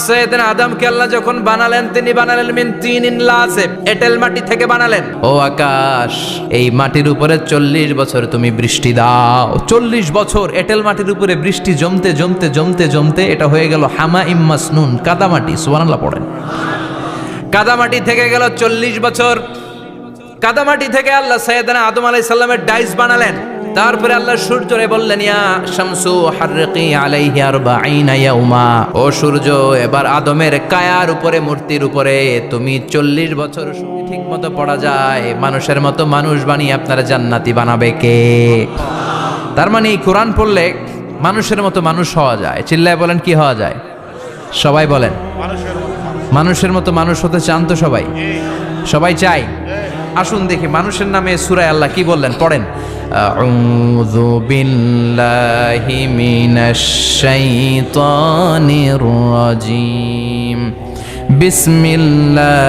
সাইয়েদনা আদমকে আল্লাহ যখন বানালেন, তিনি বানালেন মিন তিনিন লাযিব, এঁটেল মাটি থেকে বানালেন। ও আকাশ, এই মাটির উপরে 40 বছর তুমি বৃষ্টি দাও। 40 বছর এঁটেল মাটির উপরে বৃষ্টি জমতে জমতে জমতে জমতে এটা হয়ে গেল হামাইম মাসনুন, কাদামাটি। সুবহানাল্লাহ পড়েন। কাদামাটি থেকে গেল 40 বছর। কাদামাটি থেকে আল্লাহ সাইয়েদনা আদম আলাইহিস সালামের ডাইস বানালেন। তারপরে আল্লাহ সূর্যরে বললেন, ইয়া শামসু হাররিকি আলাইহি 40 ইয়াউমা। ও সূর্য, এবার আদমের কায়ার উপরে, মূর্তির উপরে তুমি 40 বছর ঠিক মতো পড়া যায়, মানুষের মতো মানুষ বানিয়ে আপনারা জান্নাতি বানাবে কে? তার মানে এই কোরআন পড়লে মানুষের মতো মানুষ হওয়া যায়। চিল্লায় বলেন, কি হওয়া যায়? সবাই বলেন, মানুষের মতো মানুষ হতে চান তো সবাই? সবাই চাই? আসুন দেখি মানুষের নামে সূরায় আল্লাহ কি বললেন, পড়েন। আউযু বিল্লাহি মিনাশ শাইতানির রাজিম। বিসমিল্লাহির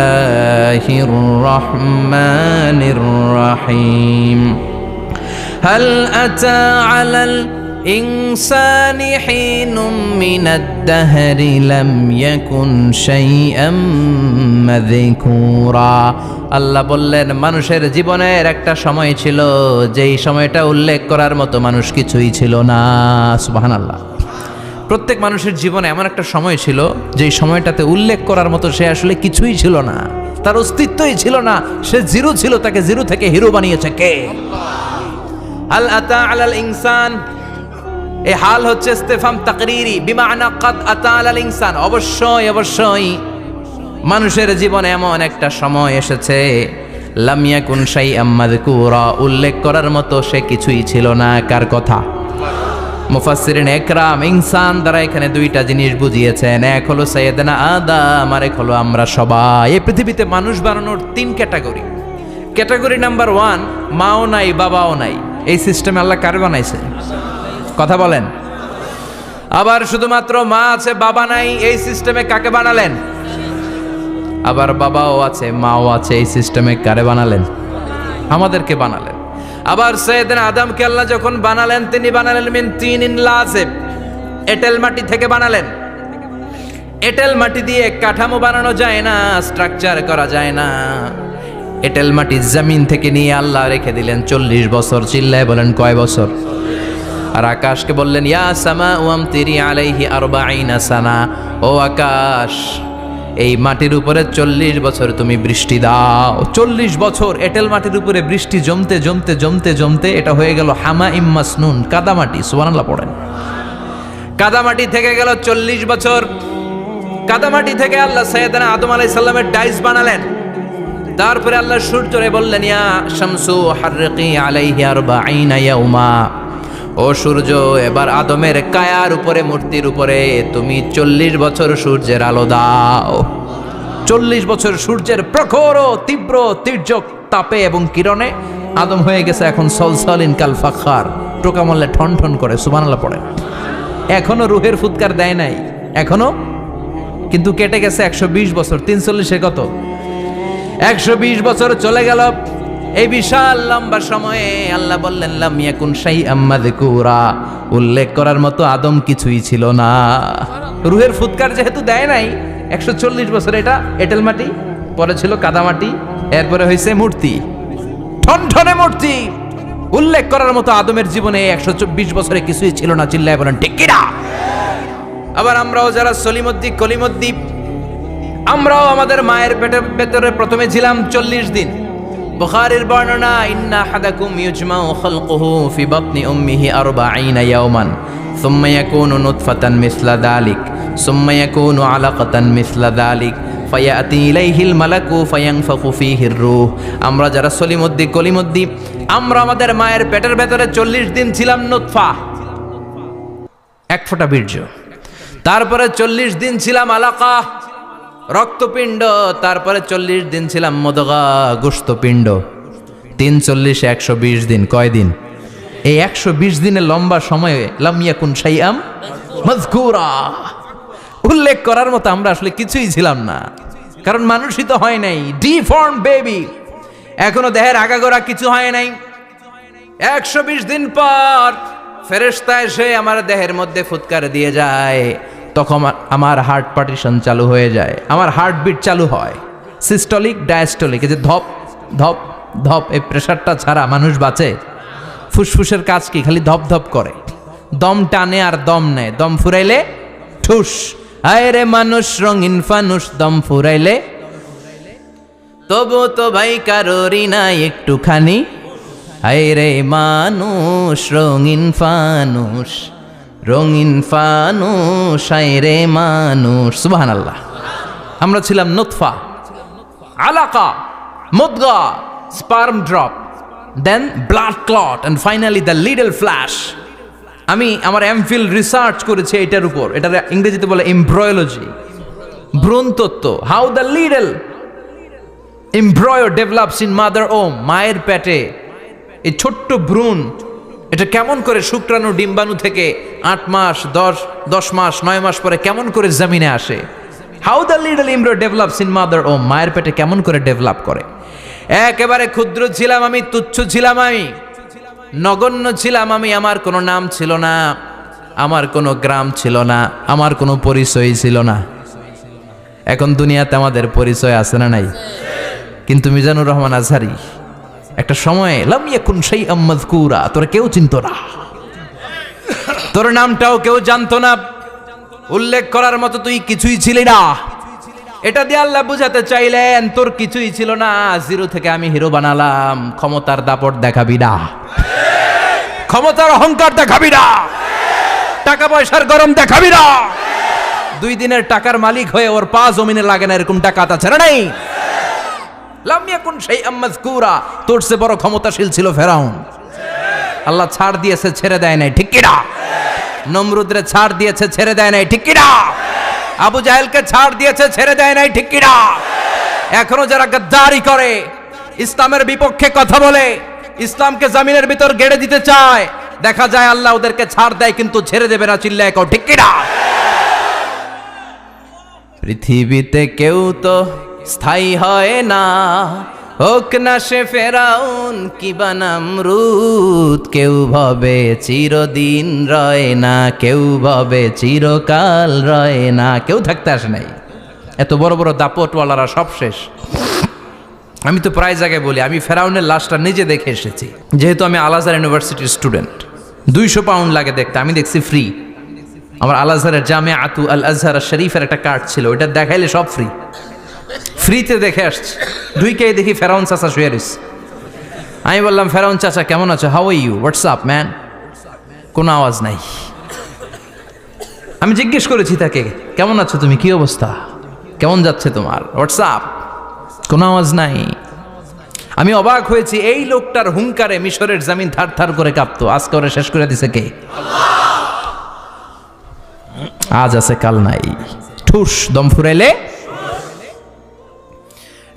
রহমানির রহিম। হাল আতা আলাল ইনসানি হিনুম মিনাদ দাহরি লাম ইয়াকুন শাইআম মাযকুরা। আল্লাহ বললেন, মানুষের জীবনের একটা সময় ছিল যেই সময়টা উল্লেখ করার মতো মানুষ কিছুই ছিল না। সুবহানাল্লাহ। প্রত্যেক মানুষের জীবনে এমন একটা সময় ছিল যেই সময়টাতে উল্লেখ করার মতো সে আসলে কিছুই ছিল না, তার অস্তিত্বই ছিল না, সে জিরো ছিল, তাকে জিরো থেকে হিরো বানিয়েছে কে? হাল আতা আলাল ইনসান, এই হাল হচ্ছে ইস্তেফাম তাকরিরি, বিমানা কাদ আতা আলাল ইনসান। অবশ্যই অবশ্যই মানুষের জীবনে এমন একটা সময় এসেছে, লাম ইয়াকুন শাইআম মাযকুরা, উল্লেখ করার মতো সে কিছুই ছিল না। কার কথা? মুফাসসিরিন একরাম ইনসান দ্বারা এখানে দুইটা জিনিস বুঝিয়েছেন। এক হলো সাইয়েদনা আদম, আর এক হলো আমরা সবাই। এই পৃথিবীতে মানুষ বানানোর 3 ক্যাটাগরি। ক্যাটাগরি নাম্বার 1, মাও নাই বাবাও নাই। এই সিস্টেমে আল্লাহ কার বানাইছে? কথা বলেন। আবার শুধুমাত্র মা আছে বাবা নাই, এই সিস্টেমে কাকে বানালেন? আবার বাবাও আছে মাও আছে, এই সিস্টেমে কারে বানালেন? আমাদেরকে বানালেন। আবার সাইয়েদনা আদমকে আল্লাহ যখন বানালেন, তিনি বানালেন মিন তিনিন লাযিব, এঁটেল মাটি থেকে বানালেন। এঁটেল মাটি দিয়ে কাঠামো বানানো যায় না, স্ট্রাকচার করা যায় না। এঁটেল মাটি জমিন থেকে নিয়ে আল্লাহ রেখে দিলেন 40 বছর। চিল্লায় বলেন, কয় বছর? আর আকাশকে বললেন, ইয়া সামা ওয়ামতিরি আলাইহি 40 সানা। ও আকাশ, এই মাটির উপরে 40 বছর তুমি বৃষ্টি দাও। 40 বছর এঁটেল মাটির উপরে বৃষ্টি জমতে জমতে জমতে জমতে এটা হয়ে গেল হামাইম মাসনুন, কাদামাটি। সুবহানাল্লাহ পড়েন। কাদামাটি থেকে গেল 40 বছর। কাদামাটি থেকে আল্লাহ সাইয়েদনা আদম আলাইহিস সালামের ডাইস বানালেন। তারপরে আল্লাহ সূর্যরে বললেন, ইয়া শামসু হাররিকি আলাইহি 40 ইয়াউমা। ও সূর্য, এবার আদমের কায়ার উপরে, মূর্তির উপরে তুমি 40 বছর সূর্যের আলো দাও। 40 বছর সূর্যের প্রখর ও তীব্র তির্যক তাপে এবং কিরণে আদম হয়ে গেছে এখন সলসলিন কাল ফাখার, টোকা মারলে ঠন ঠন করে। সুবহানাল্লাহ পড়ে। এখনো রুহের ফুৎকার দেয় নাই এখনো, কিন্তু কেটে গেছে 120 বছর। 340 কত? 120 বছর চলে গেল। এই বিশাল লম্বা সময়ে আল্লাহ বললেন, লাম ইয়াকুন শাইআম মাযকুরা, উল্লেখ করার মতো আদম কিছুই ছিল না। রুহের ফুৎকার যেহেতু দেয় নাই 140 বছর, এটা এঁটেল মাটি, পরে ছিল কাদামাটি, এরপরে হয়েছে মূর্তি, ঠনঠনে মূর্তি। উল্লেখ করার মতো আদমের জীবনে 124 বছরে কিছুই ছিল না। চিল্লায় বলেন, ঠিক কিনা? আবার আমরাও যারা সলিমদ্দি কলিমদ্দি, আমরাও আমাদের মায়ের পেটের ভেতরে প্রথমে ছিলাম 40 দিন। বুখারীর বর্ণনা, ইন্না হাদাকুম ইউজমাউ খালকুহু ফি বাতনি উম্মিহি 40 ইয়াওমান সুম্মা ইয়াকুনু নুতফাতান মিসলা যালিক সুম্মা ইয়াকুনু আলাকাতান মিসলা যালিক ফায়াতি ইলাইহিল মালাকু ফায়ানফাখু ফীহির রূহ। আমরা যারা সলিমদ্দি কলিমদ্দি, আমরা আমাদের মায়ের পেটের ভেতরে 40 দিন ছিলাম নুতফা, এক ফোঁটা বীর্য। তারপরে 40 দিন ছিলাম আলাকা, রক্তপিণ্ড। তারপরে 40 দিন ছিলাম মুদগা, গোশতপিণ্ড। 3 40 120 দিন। কয় দিন? এই 120 দিনের লম্বা সময়ে লাম ইয়াকুন শাইআম মাযকুরা, উল্লেখ করার মতো আমরা আসলে কিছুই ছিলাম না, কারণ মানুষই তো হয় নাই, ডিফর্ম বেবি, এখনো দেহের আগাগোড়া কিছু হয় নাই। 120 দিন পর ফেরেশতা এসে আমার দেহের মধ্যে ফুৎকার দিয়ে যায়, তখন আমার হার্ট পার্টিশন চালু হয়ে যায়, আমার হার্টবিট চালু হয়, সিস্টলিক ডায়াস্টলিক, এই যে ধপ ধপ ধপ, এই প্রেশারটা ছাড়া মানুষ বাঁচে? ফুসফুসের কাজ কি? খালি ধপ ধপ করে, দম টানে আর দম নেয়, দম ফুরাইলে ঠুস। হায় রে মানুষ রঙিন ফানুষ, দম ফুরাইলে তবু তো ভাই কারোরই নাই একটুখানি। হায় রে মানুষ রঙিন ফানুষ, রঙিন ফানুষ, হায় রে মানুষ। সুবহানাল্লাহ। আমরা ছিলাম নুতফা, আলাকা, মুদগা, sperm drop, then blood clot, and finally the little flesh. আমি আমার এমফিল রিসার্চ করেছি এটার উপর, এটার ইংরেজিতে বলে এমব্রয়োলজি, ভ্রূণ তত্ত্ব। How the little এমব্রয়ো develops in mother ওম, মায়ের পেটে এই ছোট্ট ভ্রূণ, এটা কেমন করে শুক্রাণু ডিম্বাণু থেকে 8 মাস 10 মাস 9 মাস পরে কেমন করে জমিনে আসে। How the little এমব্রয়ো develops in mother ওম, মায়ের পেটে কেমন করে ডেভেলপ করে। একেবারে ক্ষুদ্র ছিলাম আমি, তুচ্ছ ছিলাম আমি, নগণ্য ছিলাম আমি, আমার কোনো নাম ছিল না, আমার কোনো গ্রাম ছিল না, আমার কোনো পরিচয় ছিল না। এখন দুনিয়াতে আমাদের পরিচয় আছে না নাই? কিন্তু মিজানুর রহমান আজহারি একটা সময়ে লাম ইয়াকুন শাইআম মাযকুরা, তোরা কেউ চিনতো না, তোর নামটাও কেউ জানতো না, উল্লেখ করার মতো তুই কিছুই ছিলি না। এটা দিয়ে আল্লাহ বুঝাতে চাইলেন তোর কিছুই ছিল না, জিরো থেকে আমি হিরো বানালাম। ক্ষমতার দাপট দেখাবি না, ক্ষমতার অহংকার দেখাবি না, টাকা পয়সার গরম দেখাবি না। 2 দিনের টাকার মালিক হয়ে ওর পা জমিনে লাগে না, এরকম টাকা তা ছেড়ে নাই। লাম ইয়াকুন শাইআম মাযকুরা, তোর চেয়ে বড় ক্ষমতাশীল ছিল ফেরাউন। আল্লাহ ছাড় দিয়েছে, ছেড়ে দেয় নাই, ঠিক কি না? নমরুদরে ছাড় দিয়েছে, ছেড়ে দেয় নাই, ঠিক কি না? আবু জাহেলকে ছাড় দিয়েছে, ছেড়ে দেয় নাই, ঠিক কি না? এখনো যারা গাদ্দারি করে, ইসলামের বিপক্ষে কথা বলে, ইসলামকে জমিনের ভিতর গেড়ে দিতে চায়, দেখা যায় আল্লাহ ওদেরকে ছাড় দেয় কিন্তু ছেড়ে দেবে না। চিল্লায় কও ঠিক কি না? পৃথিবীতে কেউ তো স্থায়ী হয় না, হোক না সে ফেরাউন কিবা নমরুদ। কেউ ভাবে চিরদিন রয় না, কেউ ভাবে চিরকাল রয় না। কেউ থাকতে আসে নাই, এত বড় বড় দাপটওয়ালারা সব শেষ। আমি তো প্রায় জায়গায় বলি আমি ফেরাউনের লাশটা নিজে দেখে এসেছি, যেহেতু আমি আল আজহার ইউনিভার্সিটির স্টুডেন্ট। 200 পাউন্ড লাগে দেখতে, আমি দেখছি ফ্রি। আমার আল আজহারের জামিআতু আল আজহার শরীফের একটা কার্ড ছিল, ওইটা দেখাইলে সব ফ্রি, ফ্রিতে দেখে আসছি। ঢুইকেই দেখি ফেরাউন চাচা শুয়ে রয়েছে। আমি বললাম ফেরাউন চাচা কেমন আছো, how are you, WhatsApp man. কোনো আওয়াজ নাই। আমি জিজ্ঞেস করেছি তাকে কেমন আছো তুমি, কি অবস্থা, কেমন যাচ্ছে তোমার, হোয়াটসঅ্যাপ, কোনো আওয়াজ নাই। আমি অবাক হয়েছি, এই লোকটার হুঙ্কারে মিশরের জমিন থার থার করে কাঁপতো, আজকে ওরা শেষ করে দিছে কে? আজ আছে কাল নাই, ঠুস, দম ফুরাইলে।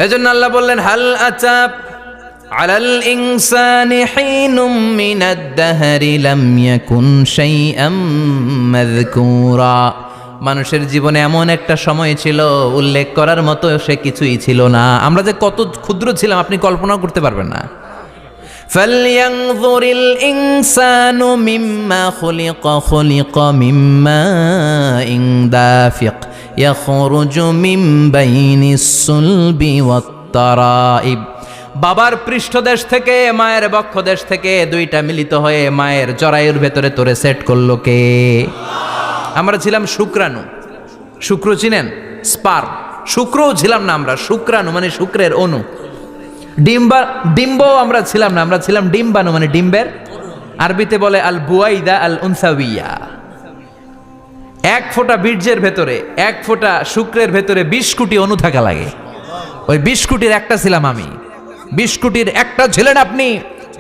এজন্য আল্লাহ বললেন হাল আতাব আলাল ইনসানি হিনুম মিনাদ দাহরি লাম ইয়াকুন শাইআম মাযকুরা। মানুষের জীবনে এমন একটা সময় ছিল উল্লেখ করার মতো সে কিছুই ছিল না। আমরা যে কত ক্ষুদ্র ছিলাম আপনি কল্পনা করতে পারবেন না। ফালইয়ানযুরিল ইনসানু মিম্মা খুলিকা মিম্মা ইন দাফিক ইয়াখরুজু মিন বাইনিস সুলবি ওয়াত তারাইব। বাবার পৃষ্ঠদেশ থেকে, মায়ের বক্ষদেশ থেকে দুইটা মিলিত হয়ে মায়ের জরায়ুর ভেতরে তোরে সেট করলো কে? আমরা ছিলাম শুক্রাণু। শুক্র চিনেন? স্পার্ম। শুক্রও ছিলাম না আমরা, শুক্রাণু মানে শুক্রের অণু। ডিম্বও আমরা ছিলাম না, আমরা ছিলাম ডিম্বাণু মানে ডিম্বের, আরবিতে বলে আল বুয়াইদা আল উনসাউইয়া। 1 ফোঁটা বীর্যের ভেতরে, 1 ফোঁটা শুক্রের ভেতরে 20 কোটি অণু থাকা লাগে। ওই 20 কোটির একটা ছিলাম আমি, 20 কোটির একটা ছিলেন আপনি।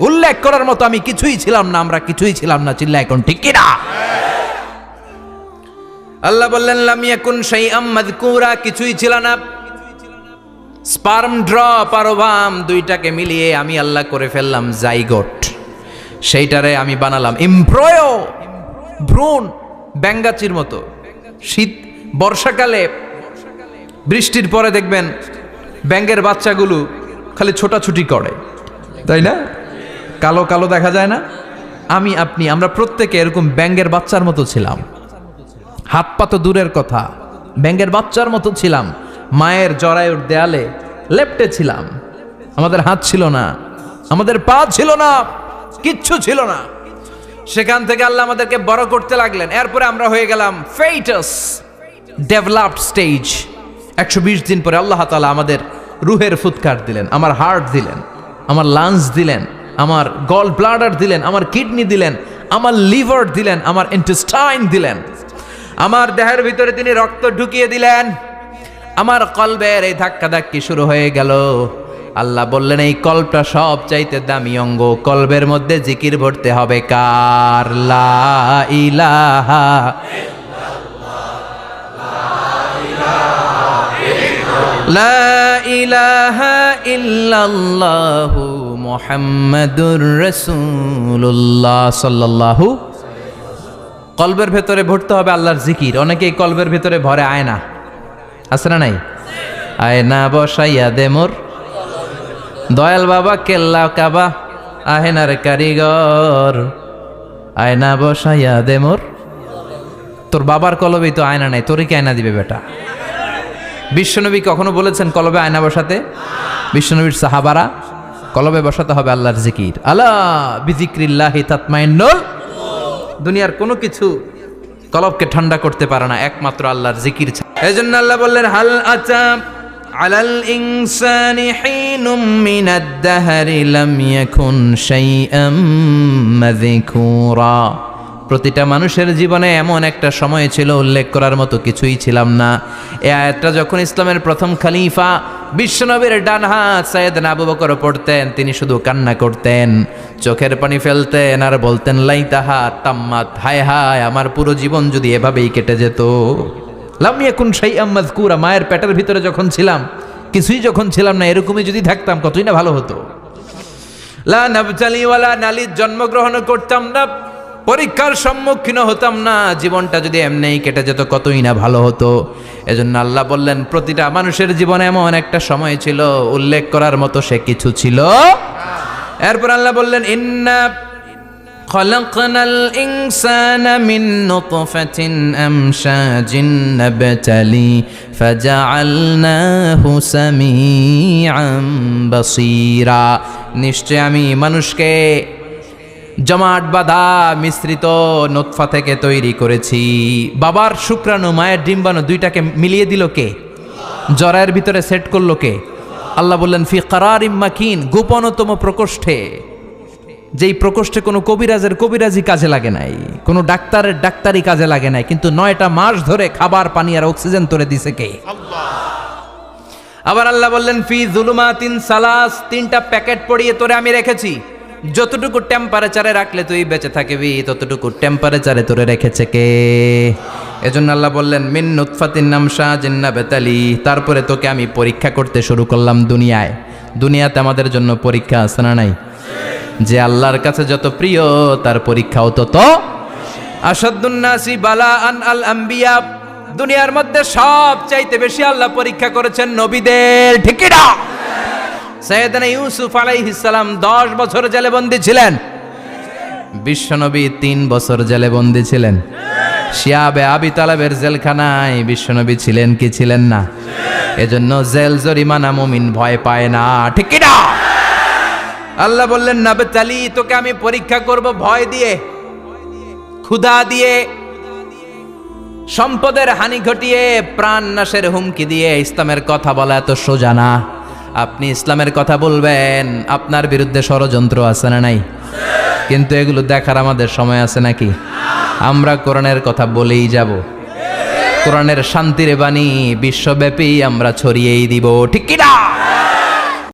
উল্লেখ করার মতো আমি কিছুই ছিলাম না, আমরা কিছুই ছিলাম না। চিল্লা এখন ঠিক কিনা? আল্লাহ বললেন লাম ইয়াকুন শাইআম মাযকুরা, কিছুই ছিল না। স্পার্ম ড্রপ আর ওভাম দুইটাকে মিলিয়ে আমি আল্লাহ করে ফেললাম জাইগোট। সেইটারে আমি বানালাম এমব্রয়ো, ভ্রূণ, ব্যাঙ্গাচির মতো। শীত বর্ষাকালে বৃষ্টির পরে দেখবেন ব্যাঙের বাচ্চাগুলো খালি ছোটাছুটি করে, তাই না? কালো কালো দেখা যায় না? আমি আপনি আমরা প্রত্যেকে এরকম ব্যাঙের বাচ্চার মতো ছিলাম। হাত পা তো দূরের কথা, ব্যাঙের বাচ্চার মতো ছিলাম, মায়ের জরায়ুর দেয়ালে লেপ্টে ছিলাম। আমাদের হাত ছিল না, আমাদের পা ছিল না, কিচ্ছু ছিল না। সেখান থেকে আল্লাহ আমাদেরকে বড় করতে লাগলেন। এরপরে আমরা হয়ে গেলাম ফেটাস, ডেভেলপড স্টেজ। 120 দিন পরে আল্লাহ তাআলা আমাদের রুহের ফুৎকার দিলেন, আমার হার্ট দিলেন, আমার লাংস দিলেন, আমার গল ব্লাডার দিলেন, আমার কিডনি দিলেন, আমার লিভার দিলেন, আমার ইন্টেস্টাইন দিলেন, আমার দেহের ভিতরে তিনি রক্ত ঢুকিয়ে দিলেন। আমার কলবের এই ধাক্কাধাক্কি শুরু হয়ে গেল। আল্লাহ বললেন এই কলবটা সব চাইতে দামি অঙ্গ, কলবের মধ্যে জিকির ভরতে হবে কার? লা ইলাহা লা ইলাহা ইল্লাল্লাহু মুহাম্মাদুর রাসূলুল্লাহ সাল্লাল্লাহু। কলবের ভেতরে ভরতে হবে আল্লাহর জিকির। অনেকেই কলবের ভেতরে ভরে আয়না, আছে না নাই? আয়না বসাইয়া দে মোর দয়াল বাবা, কেল্লা কাবা আহেনার কারিগর, আয়না বসাইয়া দে মোর। তোর বাবার কলবেই তো আয়না নাই, তোরে কি আয়না দিবে বেটা? বিশ্বনবী কখনো বলেছেন কলবে আয়না বসাতে? বিশ্বনবীর সাহাবারা কলবে বসাতে হবে আল্লাহর জিকির। আলা বিযিক্রিল্লাহি তাতমাইন্নুল। দুনিয়ার কোনো কিছু কলবকে ঠান্ডা করতে পারে না, একমাত্র আল্লাহর জিকির ছাড়া। এজন্য আল্লাহ বললেন হাল আতা আলাল ইনসানি হিনুম মিনাদ দাহরি লাম ইয়াকুন শাইআম মাযকুরা। প্রতিটা মানুষের জীবনে এমন একটা সময় ছিল উল্লেখ করার মতো কিছুই ছিলাম না। এই আয়াতটা যখন ইসলামের প্রথম খলিফা বিশ্বনবীর ডান হাত সাইয়েদনা আবু বকর পড়তেন, তিনি শুধু কান্না করতেন, চোখের পানি ফেলতেন আর বলতেন লাইতাহা তাম্মাত, হায় হায় আমার পুরো জীবন যদি এভাবেই কেটে যেত। লাম ইয়াকুন শাইআম মাযকুরা, মায়ের পেটের ভিতরে যখন ছিলাম, কিছুই যখন ছিলাম না, এরকমই যদি থাকতাম কতই না ভালো হতো। লা নাবতালি ওয়ালা নালিদ, জন্মগ্রহণ করতাম না, পরীক্ষার সম্মুখীন হতাম না, জীবনটা যদি এমনিই কেটে যেত কতই না ভালো হতো। এজন্য আল্লাহ বললেন প্রতিটা মানুষের জীবনে এমন একটা সময় ছিল উল্লেখ করার মতো সে কিছু ছিল। এরপর আল্লাহ বললেন ইন্না খলাকনাল ইনসানা মিন নুতফাতিন আমশাজিন নাবতালি ফাজআলনাহু সামিআন বাসীরা। নিশ্চয় আমি মানুষকে জমাট বাঁধা মিশ্রিত নুতফা থেকে তৈরি করেছি। বাবার শুক্রাণু মায়ের ডিম্বাণু দুইটাকে মিলিয়ে দিল কে? জরায়ের ভিতরে সেট করলো কে? আল্লাহ বললেন ফি কারারিম মাকিন, গোপনতম প্রকোষ্ঠে, যেই প্রকোষ্ঠে কোনো কবিরাজের কবিরাজি কাজে লাগে নাই, কোনো ডাক্তারের ডাক্তারি কাজে লাগে নাই, কিন্তু 9টা মাস ধরে খাবার পানি আর অক্সিজেন তোরে দিছে কে? আবার আল্লাহ বললেন ফি যুলুমাতিন সালাস, 3টা প্যাকেট পড়িয়ে তোরে আমি রেখেছি, যতটুকু টেম্পারেচারে রাখলে তুই বেঁচে থাকবি ততটুকু টেম্পারেচারে তোরে রেখেছে কে? এজন্য আল্লাহ বললেন মিন নুতফাতিন আমশাজিন নাবতালি, তারপরে তোকে আমি পরীক্ষা করতে শুরু করলাম দুনিয়ায়। দুনিয়াতে আমাদের জন্য পরীক্ষা আছে না নাই? যে আল্লাহর কাছে যত প্রিয় তার পরীক্ষাও তত। আসাদুন নাসি বালাআন আল আম্বিয়া, দুনিয়ার মধ্যে সব চাইতে বেশি আল্লাহ পরীক্ষা করেছেন নবীদের, ঠিক না? সাইয়েদনা ইউসুফ আলাইহিস সালাম 10 বছর জেলে বন্দী ছিলেন, বিশ্বনবী 3 বছর জেলে বন্দী ছিলেন। শিয়াবে আবি তালেবের জেলখানায় বিশ্বনবী ছিলেন কি ছিলেন না? এজন্য জেল জরিমানা মুমিন ভয় পায় না, ঠিক না? আল্লাহ বললেন নাবতালি, তোকে আমি পরীক্ষা করব ভয় দিয়ে, ক্ষুধা দিয়ে, সম্পদের হানি ঘটিয়ে, প্রাণ নাশের হুমকি দিয়ে। ইসলামের কথা বলা এত সোজা না। আপনি ইসলামের কথা বলবেন, আপনার বিরুদ্ধে ষড়যন্ত্র আছে না নাই? কিন্তু এগুলো দেখার আমাদের সময় আছে নাকি? আমরা কোরআনের কথা বলেই যাব, কোরআনের শান্তির বাণী বিশ্বব্যাপী আমরা ছড়িয়েই দিব, ঠিক কি না?